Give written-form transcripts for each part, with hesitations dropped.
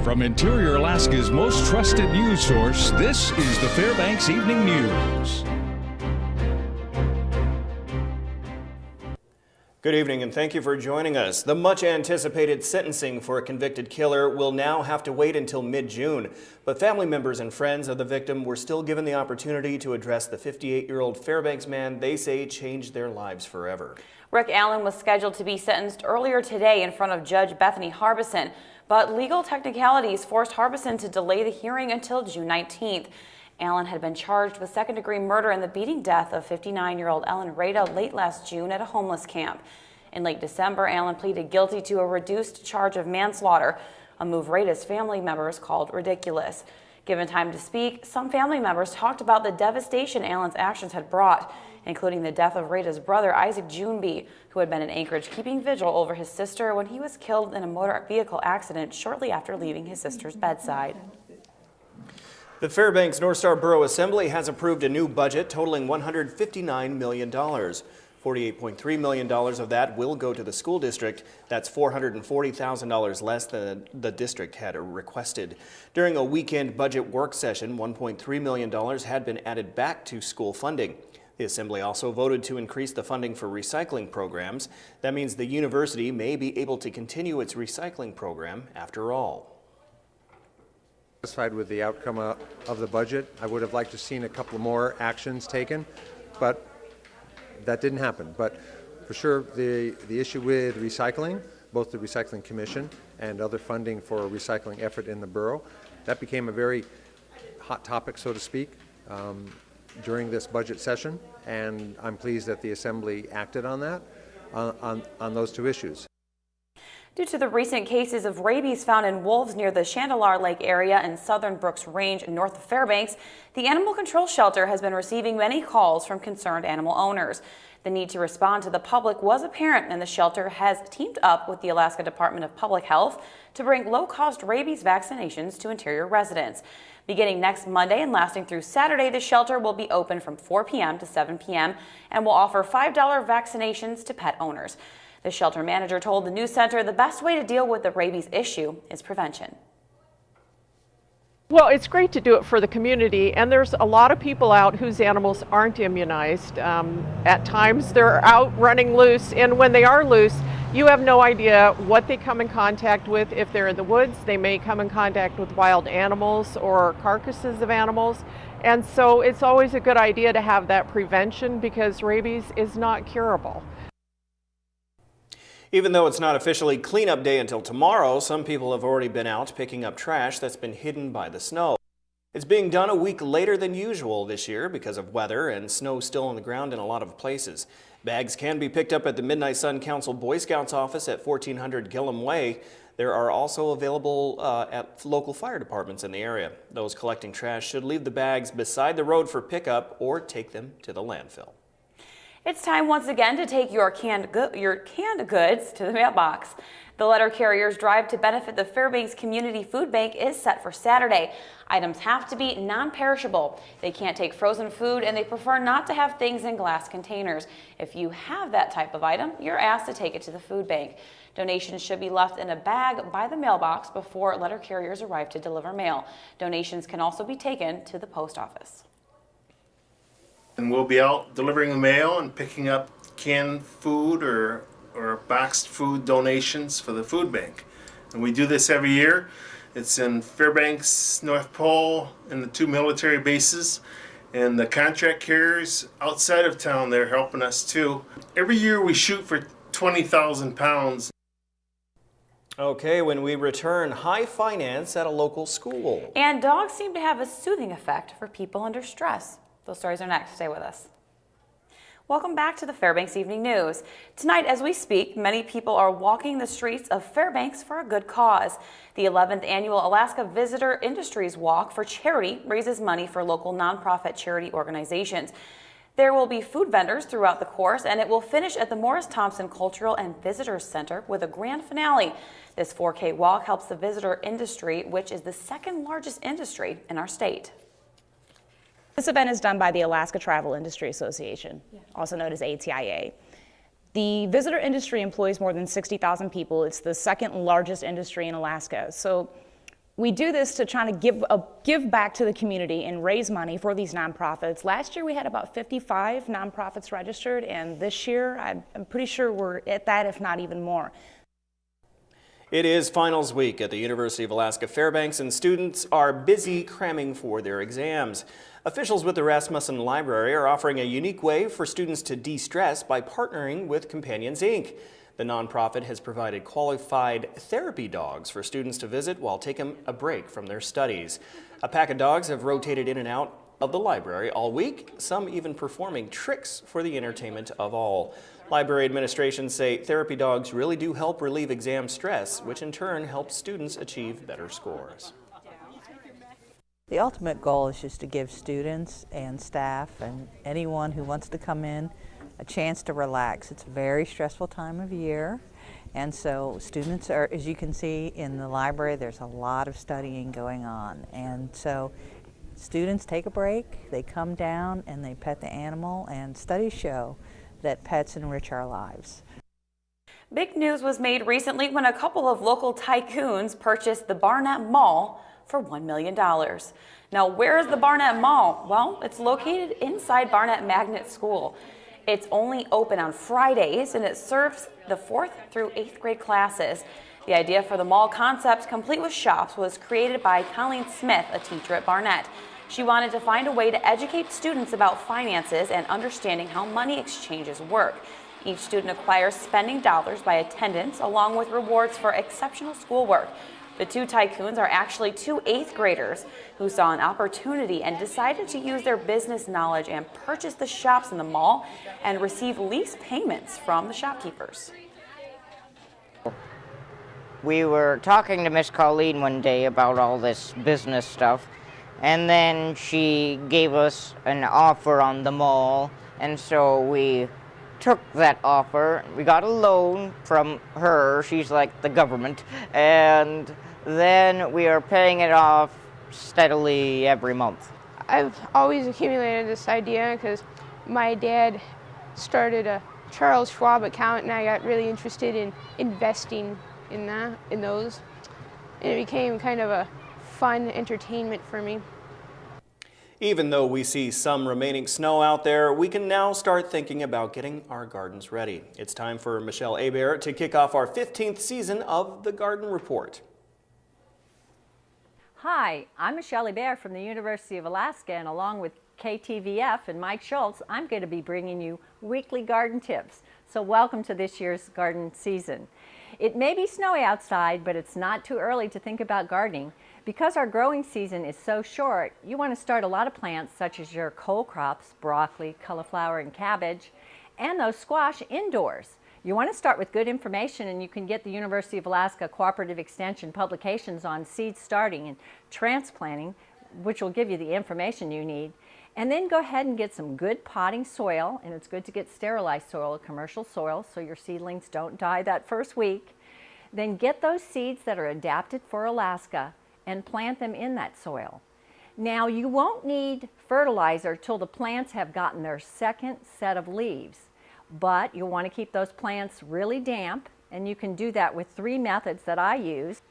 From Interior Alaska's most trusted news source, this is the Fbx Evening News. Good evening and thank you for joining us. The much anticipated sentencing for a convicted killer will now have to wait until mid-June, but family members and friends of the victim were still given the opportunity to address the 58-year-old Fairbanks man they say changed their lives forever. Rick Allen was scheduled to be sentenced earlier today in front of Judge Bethany Harbison, but legal technicalities forced Harbison to delay the hearing until June 19th. Allen had been charged with second-degree murder in the beating death of 59-year-old Ellen Rada late last June at a homeless camp. In late December, Allen pleaded guilty to a reduced charge of manslaughter, a move Rada's family members called ridiculous. Given time to speak, some family members talked about the devastation Allen's actions had brought, including the death of Rada's brother, Isaac Juneby, who had been in Anchorage keeping vigil over his sister when he was killed in a motor vehicle accident shortly after leaving his sister's bedside. The Fairbanks North Star Borough Assembly has approved a new budget totaling $159 million. $48.3 million of that will go to the school district. That's $440,000 less than the district had requested. During a weekend budget work session, $1.3 million had been added back to school funding. The Assembly also voted to increase the funding for recycling programs. That means the university may be able to continue its recycling program after all. Satisfied with the outcome of the budget. I would have liked to seen a couple more actions taken, but that didn't happen. But for sure, the issue with recycling, both the Recycling Commission and other funding for a recycling effort in the borough, that became a very hot topic, so to speak, during this budget session, and I'm pleased that the Assembly acted on that, on those two issues. Due to the recent cases of rabies found in wolves near the Chandelar Lake area and Southern Brooks Range north of Fairbanks, the Animal Control Shelter has been receiving many calls from concerned animal owners. The need to respond to the public was apparent, and the shelter has teamed up with the Alaska Department of Public Health to bring low-cost rabies vaccinations to interior residents. Beginning next Monday and lasting through Saturday, the shelter will be open from 4 p.m. to 7 p.m. and will offer $5 vaccinations to pet owners. The shelter manager told the news center the best way to deal with the rabies issue is prevention. Well, it's great to do it for the community, and there's a lot of people out whose animals aren't immunized. At times they're out running loose, and when they are loose, you have no idea what they come in contact with. If they're in the woods, they may come in contact with wild animals or carcasses of animals. And so it's always a good idea to have that prevention because rabies is not curable. Even though it's not officially cleanup day until tomorrow, some people have already been out picking up trash that's been hidden by the snow. It's being done a week later than usual this year because of weather and snow still on the ground in a lot of places. Bags can be picked up at the Midnight Sun Council Boy Scouts office at 1400 Gillum Way. There are also available at local fire departments in the area. Those collecting trash should leave the bags beside the road for pickup or take them to the landfill. It's time once again to take your canned goods to the mailbox. The letter carrier's drive to benefit the Fairbanks Community Food Bank is set for Saturday. Items have to be non-perishable. They can't take frozen food, and they prefer not to have things in glass containers. If you have that type of item, you're asked to take it to the food bank. Donations should be left in a bag by the mailbox before letter carriers arrive to deliver mail. Donations can also be taken to the post office. And we'll be out delivering the mail and picking up canned food or boxed food donations for the food bank. And we do this every year. It's in Fairbanks, North Pole, and the 2 military bases. And the contract carriers outside of town, they're helping us too. Every year we shoot for 20,000 pounds. Okay, when we return, high finance at a local school. And dogs seem to have a soothing effect for people under stress. Those stories are next. Stay with us. Welcome back to the Fbx Evening News. Tonight, as we speak, many people are walking the streets of Fairbanks for a good cause. The 11th annual Alaska Visitor Industries Walk for Charity raises money for local nonprofit charity organizations. There will be food vendors throughout the course, and it will finish at the Morris Thompson Cultural and Visitors Center with a grand finale. This 4K walk helps the visitor industry, which is the second largest industry in our state. This event is done by the Alaska Travel Industry Association, also known as ATIA. The visitor industry employs more than 60,000 people. It's the second largest industry in Alaska. So We do this to try to give back to the community and raise money for these nonprofits. Last year we had about 55 nonprofits registered, and this year I'm pretty sure we're at that, if not even more. It is finals week at the University of Alaska Fairbanks, and students are busy cramming for their exams. Officials with the Rasmussen Library are offering a unique way for students to de-stress by partnering with Companions, Inc. The nonprofit has provided qualified therapy dogs for students to visit while taking a break from their studies. A pack of dogs have rotated in and out of the library all week, some even performing tricks for the entertainment of all. Library administrations say therapy dogs really do help relieve exam stress, which in turn helps students achieve better scores. The ultimate goal is just to give students and staff and anyone who wants to come in a chance to relax. It's a very stressful time of year, and so students are, as you can see in the library, there's a lot of studying going on, and so students take a break, they come down and they pet the animal, and studies show that pets enrich our lives. Big news was made recently when a couple of local tycoons purchased the Barnett Mall for $1 million. Now, where is the Barnett Mall? Well, it's located inside Barnett Magnet School. It's only open on Fridays, and it serves the 4th through 8th grade classes. The idea for the mall concept, complete with shops, was created by Colleen Smith, a teacher at Barnett. She wanted to find a way to educate students about finances and understanding how money exchanges work. Each student acquires spending dollars by attendance, along with rewards for exceptional schoolwork. The two tycoons are actually two 8th graders who saw an opportunity and decided to use their business knowledge and purchase the shops in the mall and receive lease payments from the shopkeepers. We were talking to Miss Colleen one day about all this business stuff, and then she gave us an offer on the mall, and so we took that offer. We got a loan from her, she's like the government, and then we are paying it off steadily every month. I've always accumulated this idea because my dad started a Charles Schwab account, and I got really interested in investing in those. And it became kind of a fun entertainment for me. Even though we see some remaining snow out there, we can now start thinking about getting our gardens ready. It's time for Michelle Hebert to kick off our 15th season of the Garden Report. Hi, I'm Michelle Hebert from the University of Alaska, and along with KTVF and Mike Schultz, I'm going to be bringing you weekly garden tips. So welcome to this year's garden season. It may be snowy outside, but it's not too early to think about gardening. Because our growing season is so short, you want to start a lot of plants such as your cole crops, broccoli, cauliflower, and cabbage, and those squash indoors. You want to start with good information, and you can get the University of Alaska Cooperative Extension publications on seed starting and transplanting, which will give you the information you need. And then go ahead and get some good potting soil, and it's good to get sterilized soil, commercial soil, so your seedlings don't die that first week. Then get those seeds that are adapted for Alaska and plant them in that soil. Now, you won't need fertilizer till the plants have gotten their second set of leaves, but you'll want to keep those plants really damp, and you can do that with 3 methods that I use.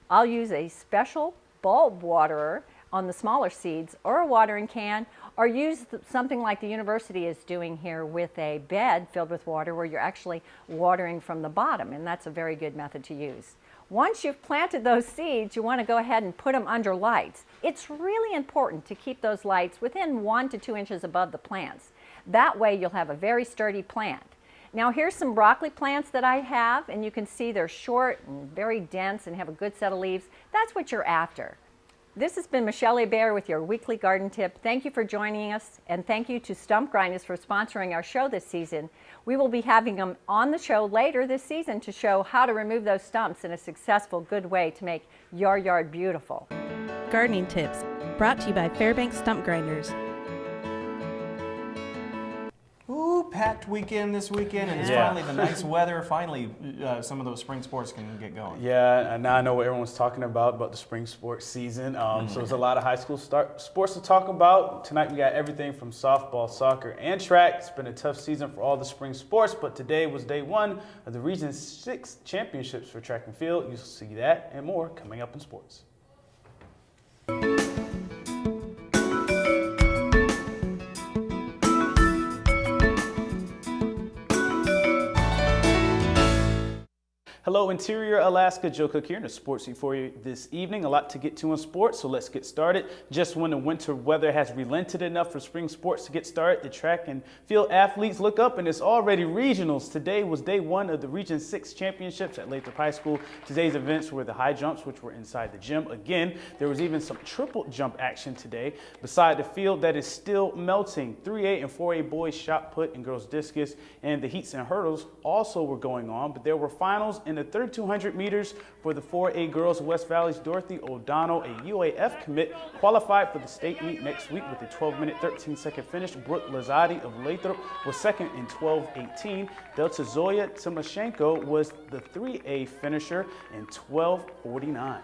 I'll use a special bulb waterer on the smaller seeds, or a watering can, or use something like the university is doing here with a bed filled with water where you're actually watering from the bottom, and that's a very good method to use. Once you've planted those seeds, you want to go ahead and put them under lights. It's really important to keep those lights within 1 to 2 inches above the plants. That way you'll have a very sturdy plant. Now here's some broccoli plants that I have, and you can see they're short and very dense and have a good set of leaves. That's what you're after. This has been Michelle Hebert with your weekly garden tip. Thank you for joining us, and thank you to Stump Grinders for sponsoring our show this season. We will be having them on the show later this season to show how to remove those stumps in a successful, good way to make your yard beautiful. Gardening tips brought to you by Fairbanks Stump Grinders. Ooh, packed weekend this weekend, and it's finally the nice weather. Finally, some of those spring sports can get going. Yeah, and now I know what everyone's talking about the spring sports season. So there's a lot of high school sports to talk about. Tonight we got everything from softball, soccer, and track. It's been a tough season for all the spring sports, but today was day 1 of the Region 6 championships for track and field. You'll see that and more coming up in sports. Hello, Interior Alaska. Joe Cook here in the Sports Beat for you this evening. A lot to get to in sports, so let's get started. Just when the winter weather has relented enough for spring sports to get started, the track and field athletes look up and it's already regionals. Today was day one of the Region 6 championships at Lathrop High School. Today's events were the high jumps, which were inside the gym. Again, there was even some triple jump action today. Beside the field that is still melting, 3A and 4A boys shot put and girls discus and the heats and hurdles also were going on, but there were finals in the 3,200 meters for the 4A girls. West Valley's Dorothy O'Donnell, a UAF commit, qualified for the state meet next week with a 12-minute, 13-second finish. Brooke Lazati of Lathrop was second in 12:18. Delta Zoya Timoshenko was the 3A finisher in 12:49.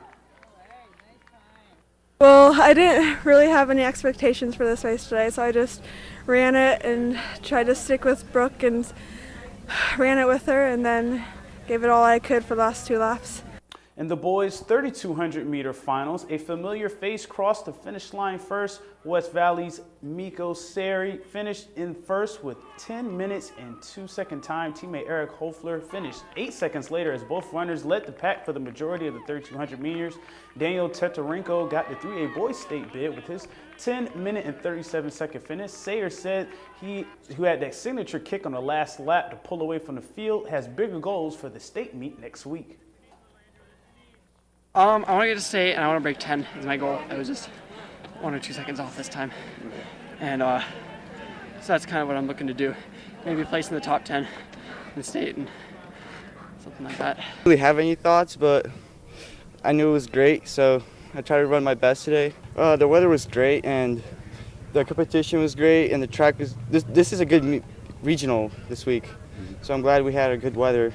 Well, I didn't really have any expectations for this race today, so I just ran it and tried to stick with Brooke and ran it with her, and then gave it all I could for the last 2 laps. In the boys' 3,200 meter finals, a familiar face crossed the finish line first. West Valley's Miko Seri finished in first with 10 minutes and 2-second time. Teammate Eric Hofler finished 8 seconds later as both runners led the pack for the majority of the 3,200 meters. Daniel Tetarenko got the 3A boys state bid with his 10-minute and 37-second finish. Sayer said who had that signature kick on the last lap to pull away from the field, has bigger goals for the state meet next week. I want to get to state and I want to break 10 is my goal. I was just 1 or 2 seconds off this time. And so that's kind of what I'm looking to do. Maybe place in the top 10 in state and something like that. I don't really have any thoughts, but I knew it was great, so I tried to run my best today. The weather was great and the competition was great and the track was, this is a good regional this week. So I'm glad we had a good weather.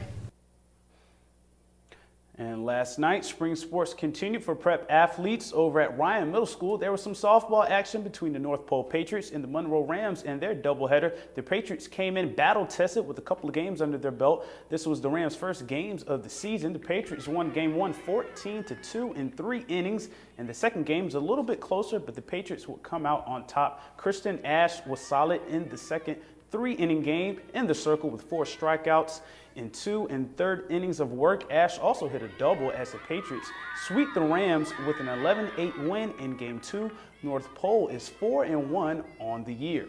And last night, spring sports continued for prep athletes over at Ryan Middle School. There was some softball action between the North Pole Patriots and the Monroe Rams and their doubleheader. The Patriots came in battle-tested with a couple of games under their belt. This was the Rams' first games of the season. The Patriots won game one 14-2 in 3 innings. And the second game was a little bit closer, but the Patriots would come out on top. Kristen Ash was solid in the second 3-inning game in the circle with 4 strikeouts. In 2 and 3rd innings of work, Ash also hit a double as the Patriots sweep the Rams with an 11-8 win in Game 2. North Pole is 4-1 on the year.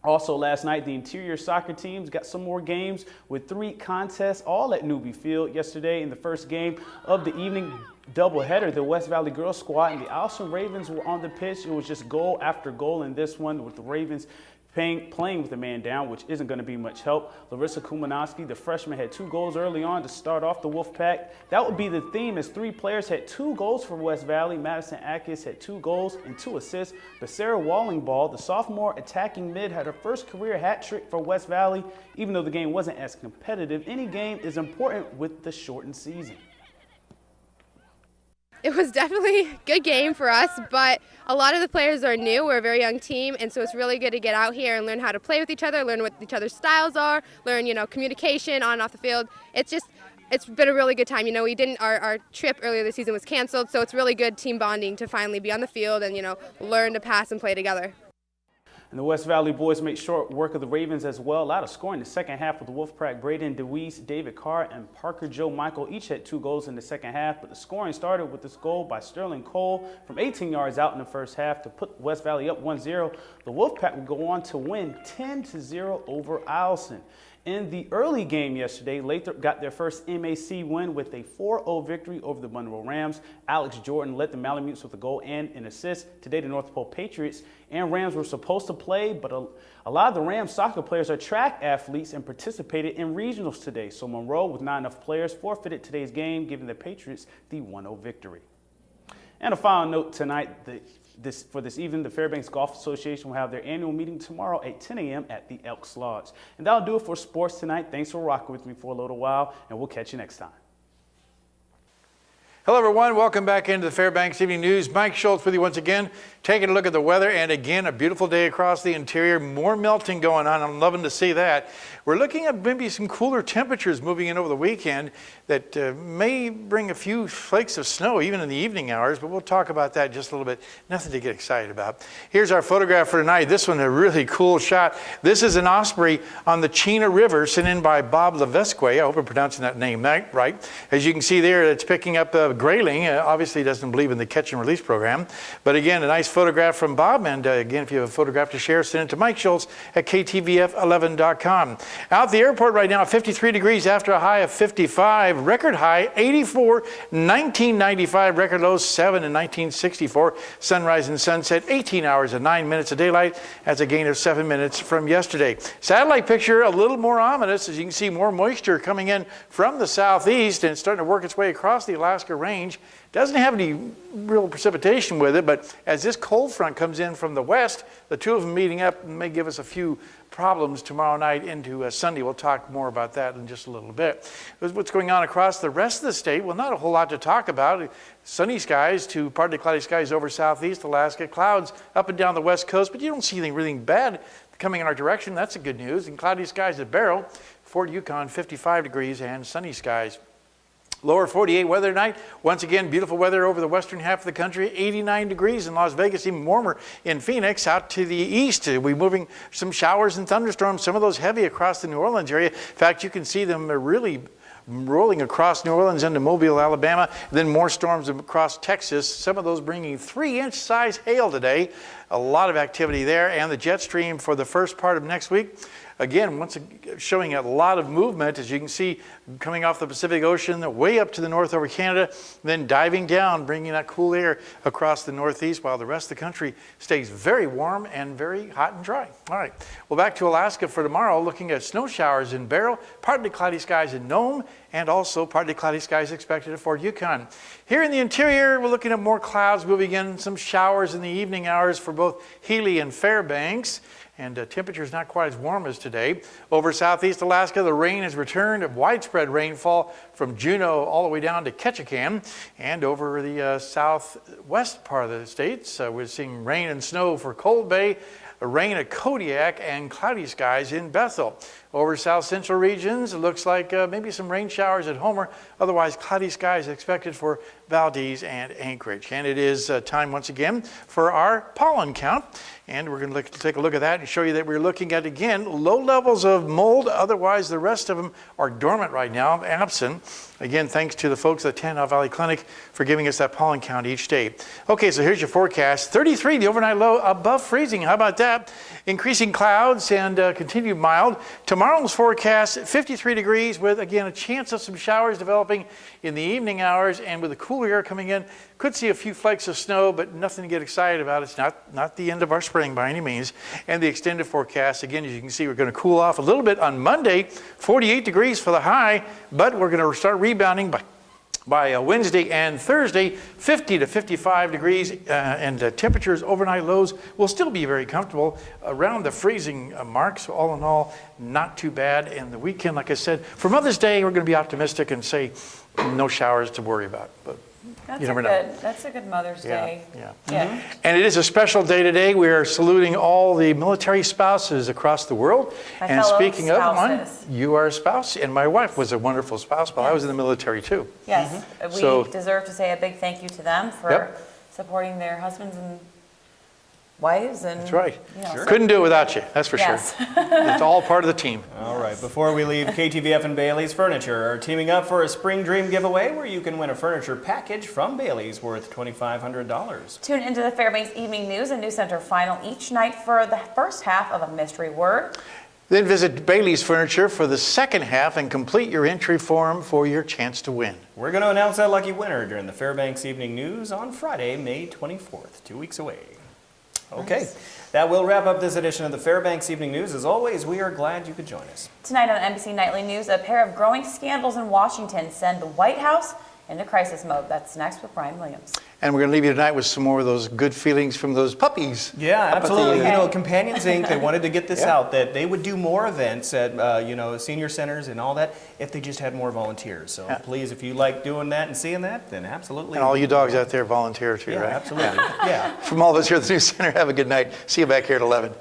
Also last night, the interior soccer teams got some more games with 3 contests, all at Newby Field. Yesterday in the first game of the evening doubleheader, the West Valley girls squad and the Alston Ravens were on the pitch. It was just goal after goal in this one, with the Ravens playing with a man down, which isn't going to be much help. Larissa Kumanowski, the freshman, had 2 goals early on to start off the Wolfpack. That would be the theme, as 3 players had 2 goals for West Valley. Madison Atkins had 2 goals and 2 assists. But Sarah Wallingball, the sophomore attacking mid, had her first career hat trick for West Valley. Even though the game wasn't as competitive, any game is important with the shortened season. It was definitely a good game for us, but a lot of the players are new. We're a very young team, and so it's really good to get out here and learn how to play with each other, learn what each other's styles are, learn, communication on and off the field. It's been a really good time. Our trip earlier this season was canceled, so it's really good team bonding to finally be on the field and, learn to pass and play together. And the West Valley boys made short work of the Ravens as well. A lot of scoring in the second half with the Wolfpack. Braden DeWeese, David Carr, and Parker Joe Michael each had 2 goals in the second half. But the scoring started with this goal by Sterling Cole from 18 yards out in the first half to put West Valley up 1-0. The Wolfpack would go on to win 10-0 over Eielson. In the early game yesterday, Lathrop got their first MAC win with a 4-0 victory over the Monroe Rams. Alex Jordan led the Malamutes with a goal and an assist. Today, the North Pole Patriots and Rams were supposed to play, but a lot of the Rams soccer players are track athletes and participated in regionals today. So Monroe, with not enough players, forfeited today's game, giving the Patriots the 1-0 victory. And a final note tonight, for this evening, the Fairbanks Golf Association will have their annual meeting tomorrow at 10 a.m. at the Elks Lodge. And that'll do it for sports tonight. Thanks for rocking with me for a little while, and we'll catch you next time. Hello, everyone. Welcome back into the Fairbanks Evening News. Mike Schultz with you once again, taking a look at the weather. And again, a beautiful day across the interior. More melting going on. I'm loving to see that. We're looking at maybe some cooler temperatures moving in over the weekend that may bring a few flakes of snow even in the evening hours, but we'll talk about that just a little bit. Nothing to get excited about. Here's our photograph for tonight. This one, a really cool shot. This is an osprey on the Chena River sent in by Bob Levesque. I hope I'm pronouncing that name right. As you can see there, it's picking up grayling. Obviously doesn't believe in the catch and release program. But again, a nice photograph from Bob. And again, if you have a photograph to share, send it to Mike Schultz at ktvf11.com. Out at the airport right now, 53 degrees after a high of 55. Record high, 84, 1995. Record low, 7 in 1964. Sunrise and sunset, 18 hours and 9 minutes of daylight. That's a gain of 7 minutes from yesterday. Satellite picture, a little more ominous. As you can see, more moisture coming in from the southeast, and it's starting to work its way across the Alaska range. Doesn't have any real precipitation with it, but as this cold front comes in from the west, the two of them meeting up may give us a few problems tomorrow night into Sunday. We'll talk more about that in just a little bit. What's going on across the rest of the state? Well, not a whole lot to talk about. Sunny skies to partly cloudy skies over southeast Alaska. Clouds up and down the west coast, but you don't see anything really bad coming in our direction. That's the good news. And cloudy skies at Barrow, Fort Yukon, 55 degrees and sunny skies. Lower 48 weather tonight. Once again, beautiful weather over the western half of the country. 89 degrees in Las Vegas, even warmer in Phoenix. Out to the east, we're moving some showers and thunderstorms, some of those heavy across the New Orleans area. In fact, you can see them really rolling across New Orleans into Mobile, Alabama. Then more storms across Texas, some of those bringing 3-inch size hail today. A lot of activity there. And the jet stream for the first part of next week. Again, once showing a lot of movement, as you can see, coming off the Pacific Ocean, way up to the north over Canada, then diving down, bringing that cool air across the northeast, while the rest of the country stays very warm and very hot and dry. All right, well, back to Alaska for tomorrow, looking at snow showers in Barrow, partly cloudy skies in Nome, and also partly cloudy skies expected at Fort Yukon. Here in the interior, we're looking at more clouds moving in, some showers in the evening hours for both Healy and Fairbanks. And temperatures not quite as warm as today. Over southeast Alaska, the rain has returned. Widespread rainfall from Juneau all the way down to Ketchikan. And over the southwest part of the states, we're seeing rain and snow for Cold Bay, rain at Kodiak, and cloudy skies in Bethel. Over south central regions, it looks like maybe some rain showers at Homer. Otherwise, cloudy skies expected for Valdez and Anchorage. And it is time once again for our pollen count. And we're going to take a look at that and show you that we're looking at, again, low levels of mold. Otherwise, the rest of them are dormant right now, absent. Again, thanks to the folks at Tanana Valley Clinic for giving us that pollen count each day. Okay, so here's your forecast. 33, the overnight low, above freezing. How about that? Increasing clouds and continued mild. Tomorrow's forecast, 53 degrees with, again, a chance of some showers developing in the evening hours, and with the cool air coming in, could see a few flakes of snow, but nothing to get excited about. It's not the end of our spring by any means. And the extended forecast, again, as you can see, we're going to cool off a little bit on Monday, 48 degrees for the high, but we're going to start rebounding by Wednesday and Thursday, 50 to 55 degrees, and temperatures, overnight lows will still be very comfortable around the freezing mark. So all in all, not too bad. And the weekend, like I said, for Mother's Day, we're going to be optimistic and say no showers to worry about. But you never know. That's a good Mother's Day. Yeah. Yeah. And it is a special day today. We are saluting all the military spouses across the world. And speaking of one, you are a spouse, and my wife was a wonderful spouse while I was in the military too. Yes, we deserve to say a big thank you to them for supporting their husbands and wives. And that's right. You know, couldn't do it without you, that's for sure. It's all part of the team. All right, before we leave, KTVF and Bailey's Furniture are teaming up for a Spring Dream giveaway where you can win a furniture package from Bailey's worth $2,500. Tune into the Fairbanks Evening News and News Center final each night for the first half of a mystery word. Then visit Bailey's Furniture for the second half and complete your entry form for your chance to win. We're going to announce that lucky winner during the Fairbanks Evening News on Friday, May 24th, 2 weeks away. Okay, that will wrap up this edition of the Fairbanks Evening News. As always, we are glad you could join us. Tonight on NBC Nightly News, a pair of growing scandals in Washington send the White House into crisis mode. That's next with Brian Williams. And we're going to leave you tonight with some more of those good feelings from those puppies. Yeah, absolutely. Okay. You know, Companions Inc., they wanted to get this out, that they would do more events at, you know, senior centers and all that if they just had more volunteers. So please, if you like doing that and seeing that, then absolutely. And all you dogs out there volunteer too, right? Absolutely. Yeah. From all of us here at the News Center, have a good night. See you back here at 11.